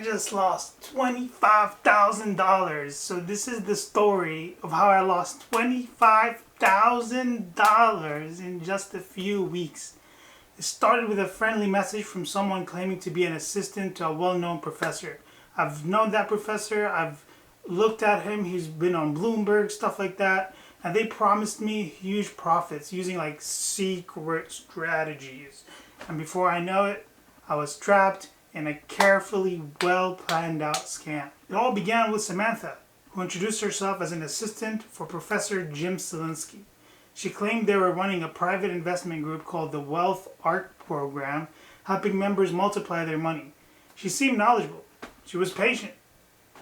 I just lost $25,000. So this is the story of how I lost $25,000 in just a few weeks. It started with a friendly message from someone claiming to be an assistant to a well-known professor. I've known that professor. I've looked at him. He's been on Bloomberg, stuff like that. And they promised me huge profits using like secret strategies. And before I know it, I was trapped in a carefully well planned out scam. It all began with Samantha, who introduced herself as an assistant for Professor Jim Selinsky. She claimed they were running a private investment group called the Wealth Arc Program, helping members multiply their money. She seemed knowledgeable. She was patient.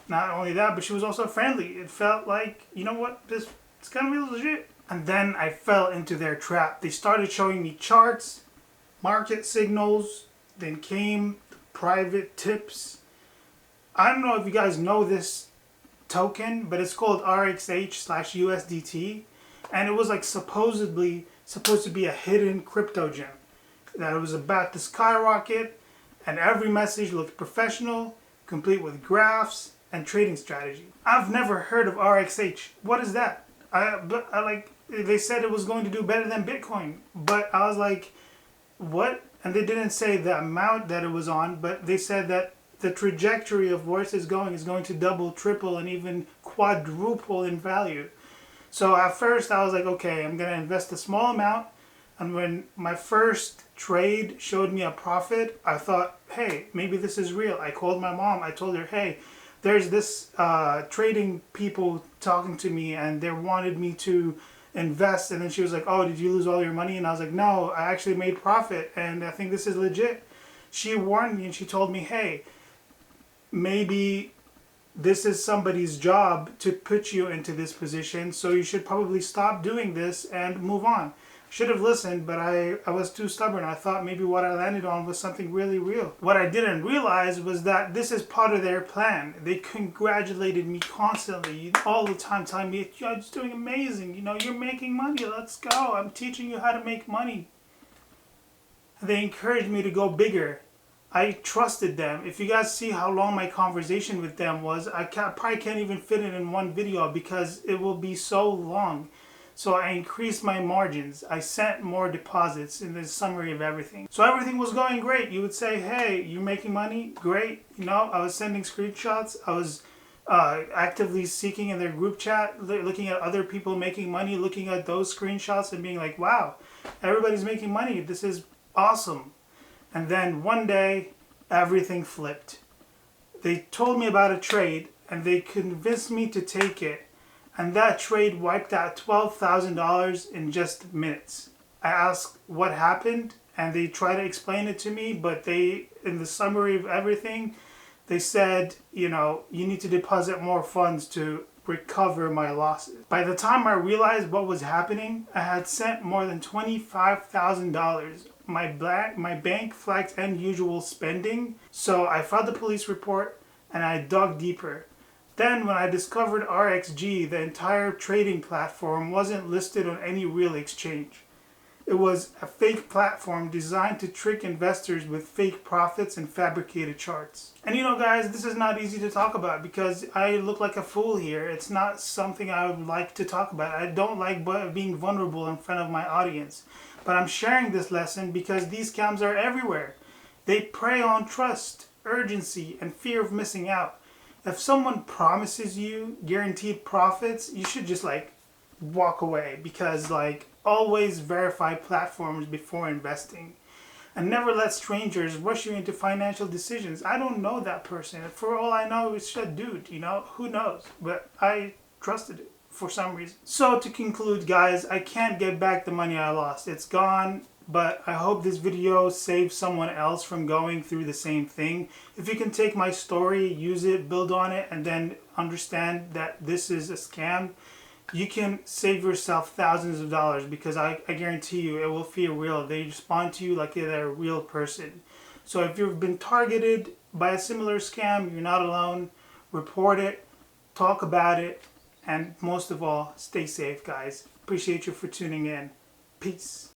Not only that, but she was also friendly. It felt like, you know what, it's kind of real legit. And then I fell into their trap. They started showing me charts, market signals, then came private tips. I don't know if you guys know this token, but it's called RXH/USDT, and it was like supposedly supposed to be a hidden crypto gem that it was about to skyrocket, and every message looked professional, complete with graphs and trading strategy. I've never heard of RXH. What is that? They said it was going to do better than Bitcoin, but I was like, what? And they didn't say the amount that it was on, but they said that the trajectory of where it's going is going to double, triple, and even quadruple in value. So at first I was like, okay, I'm going to invest a small amount. And when my first trade showed me a profit, I thought, hey, maybe this is real. I called my mom. I told her, hey, there's this trading people talking to me and they wanted me to invest. And then she was like, oh, did you lose all your money? And I was like, no, I actually made profit and I think this is legit. She warned me and she told me, hey, maybe this is somebody's job to put you into this position, so you should probably stop doing this and move on. Should have listened, but I was too stubborn. I thought maybe what I landed on was something really real. What I didn't realize was that this is part of their plan. They congratulated me constantly, all the time, telling me, you're just doing amazing. You know, you're making money. Let's go. I'm teaching you how to make money. They encouraged me to go bigger. I trusted them. If you guys see how long my conversation with them was, I probably can't even fit it in one video because it will be so long. So I increased my margins. I sent more deposits in the summary of everything. So everything was going great. You would say, hey, you're making money? Great. You know, I was sending screenshots. I was actively seeking in their group chat, looking at other people making money, looking at those screenshots and being like, wow, everybody's making money. This is awesome. And then one day, everything flipped. They told me about a trade and they convinced me to take it. And that trade wiped out $12,000 in just minutes. I asked what happened and they tried to explain it to me, but they, in the summary of everything, they said, you know, you need to deposit more funds to recover my losses. By the time I realized what was happening, I had sent more than $25,000. My bank flagged unusual spending, so I filed the police report and I dug deeper. Then when I discovered RXG, the entire trading platform wasn't listed on any real exchange. It was a fake platform designed to trick investors with fake profits and fabricated charts. And you know guys, this is not easy to talk about because I look like a fool here. It's not something I would like to talk about. I don't like being vulnerable in front of my audience. But I'm sharing this lesson because these scams are everywhere. They prey on trust, urgency, and fear of missing out. If someone promises you guaranteed profits, you should just like walk away because like always verify platforms before investing. And never let strangers rush you into financial decisions. I don't know that person. For all I know, it's a dude, you know, who knows? But I trusted it for some reason. So to conclude guys, I can't get back the money I lost. It's gone. But I hope this video saves someone else from going through the same thing. If you can take my story, use it, build on it, and then understand that this is a scam, you can save yourself thousands of dollars because I guarantee you it will feel real. They respond to you like they're a real person. So if you've been targeted by a similar scam, you're not alone. Report it, talk about it, and most of all, stay safe guys. Appreciate you for tuning in. Peace.